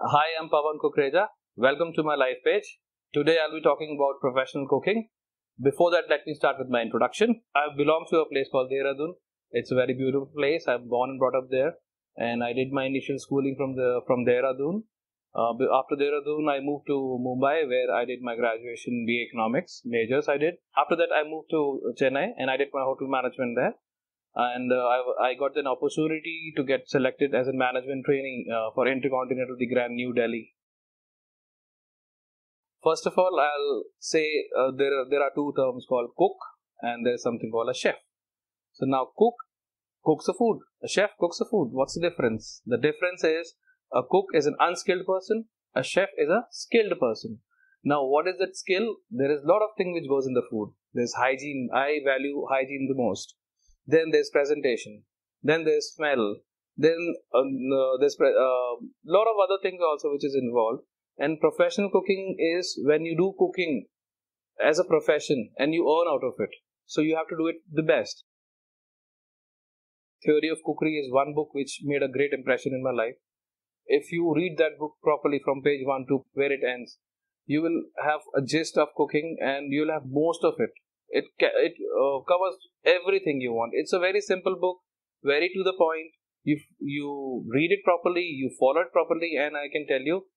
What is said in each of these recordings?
Hi, I'm Pawan Kukreja. Welcome to my LifePage. Today I'll be talking about professional cooking. Before that, let me start with my introduction. I belong to a place called Dehradun. It's a very beautiful place. I'm born and brought up there, and I did my initial schooling from Dehradun. After Dehradun, I moved to Mumbai, where I did my graduation BA Economics majors. I did. After that, I moved to Chennai, and I did my hotel management there. And I got an opportunity to get selected as a management training for Inter-Continental-The Grand, New Delhi. First of all, I'll say there are two terms called cook and there's something called a chef. So now cook cooks the food, a chef cooks the food. What's the difference? The difference is a cook is an unskilled person, a chef is a skilled person. Now, what is that skill? There is a lot of things which goes in the food. There's hygiene. I value hygiene the most. Then there's presentation. Then there's smell. Then there's a lot of other things also which is involved. And professional cooking is when you do cooking as a profession and you earn out of it. So you have to do it the best. Theory of Cookery is one book which made a great impression in my life. If you read that book properly from page 1 to where it ends, you will have a gist of cooking and you'll have most of it. It covers everything you want. It's a very simple book, very to the point. If you read it properly, you follow it properly, and I can tell you,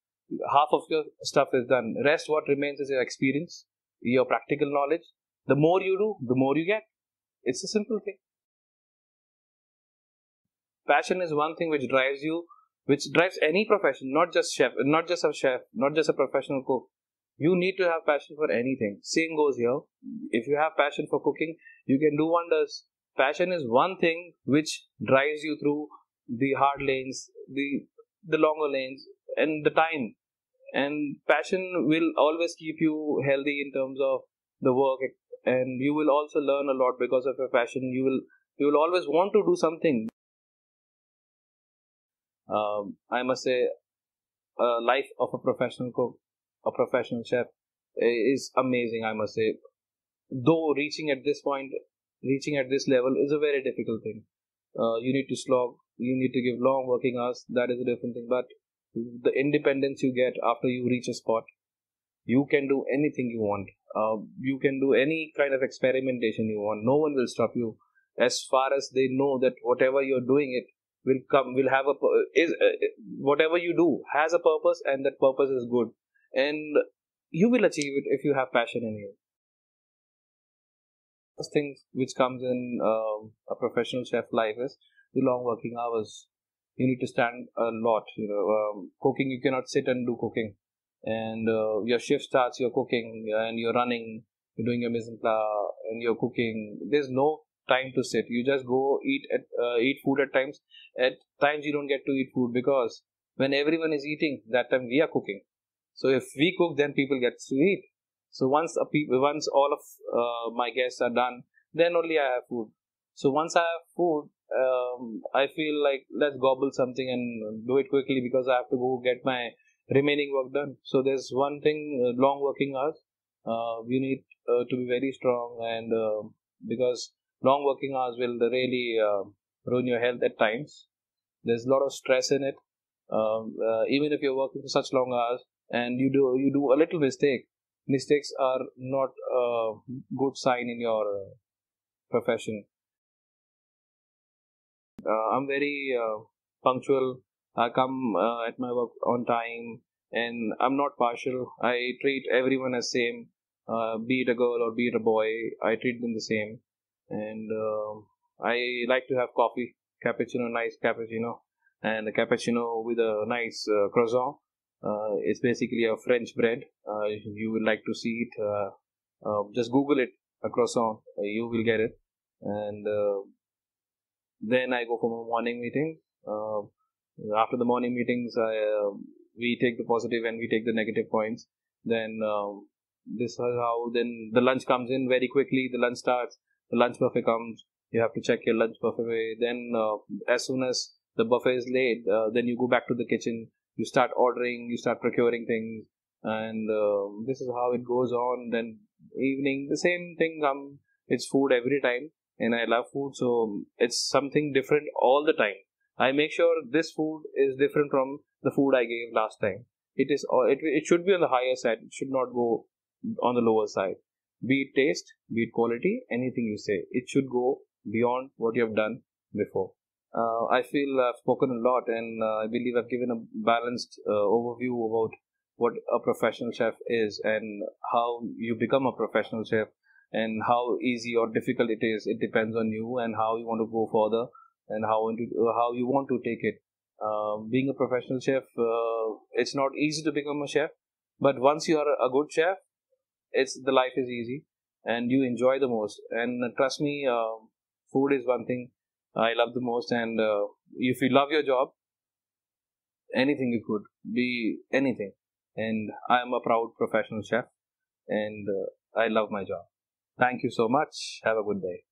half of your stuff is done. Rest, what remains is your experience, your practical knowledge. The more you do, the more you get. It's a simple thing. Passion is one thing which drives you, which drives any profession, not just a chef, not just a professional cook. You need to have passion for anything. Same goes here. If you have passion for cooking, you can do wonders. Passion is one thing which drives you through the hard lanes, the longer lanes, and the time. And passion will always keep you healthy in terms of the work, and you will also learn a lot because of your passion. You will always want to do something. I must say, life of a professional cook, a professional chef, is amazing. I must say, though reaching at this level is a very difficult thing. You need to slog, you need to give long working hours. That is a different thing. But the independence you get after you reach a spot, you can do anything you want. You can do any kind of experimentation you want. No one will stop you, as far as they know that whatever you're doing it will have whatever you do has a purpose, and that purpose is good, and you will achieve it if you have passion in you. First thing which comes in a professional chef life is the long working hours. You need to stand a lot. Cooking, you cannot sit and do cooking, and your shift starts, you're cooking and you're running, you're doing your mise en place and you're cooking. There's no time to sit. You just go eat food at times. At times you don't get to eat food because when everyone is eating, that time we are cooking. So if we cook, then people get to eat. So once all of my guests are done, then only I have food. So once I have food, I feel like let's gobble something and do it quickly because I have to go get my remaining work done. So there's one thing, long working hours. You need to be very strong, and because long working hours will really ruin your health at times. There's a lot of stress in it. Even if you're working for such long hours and you do a little mistake, mistakes are not a good sign in your profession. I'm very punctual. I come at my work on time, and I'm not partial. I treat everyone as same, be it a girl or be it a boy. I treat them the same, and I like to have coffee, cappuccino, nice cappuccino, and a cappuccino with a nice croissant. It's basically a French bread. You would like to see it. Just Google it, a croissant. You will get it, and then I go for my morning meeting. After the morning meetings, we take the positive and we take the negative points. Then this is how then the lunch comes in very quickly. The lunch starts. The lunch buffet comes. You have to check your lunch buffet. Then as soon as the buffet is laid, then you go back to the kitchen. You start ordering. You start procuring things, and this is how it goes on. Then evening, the same thing. It's food every time. And I love food, so it's something different all the time. I make sure this food is different from the food I gave last time. It should be on the higher side. It should not go on the lower side. Be it taste, be it quality, anything you say, it should go beyond what you have done before. I feel I've spoken a lot, and I believe I've given a balanced overview about what a professional chef is and how you become a professional chef and how easy or difficult it is. It depends on you and how you want to go further and how you want to take it. Being a professional chef, it's not easy to become a chef, but once you are a good chef, the life is easy and you enjoy the most. And trust me, food is one thing I love the most. And if you love your job, anything you could be anything. And I am a proud professional chef, and I love my job. Thank you so much. Have a good day.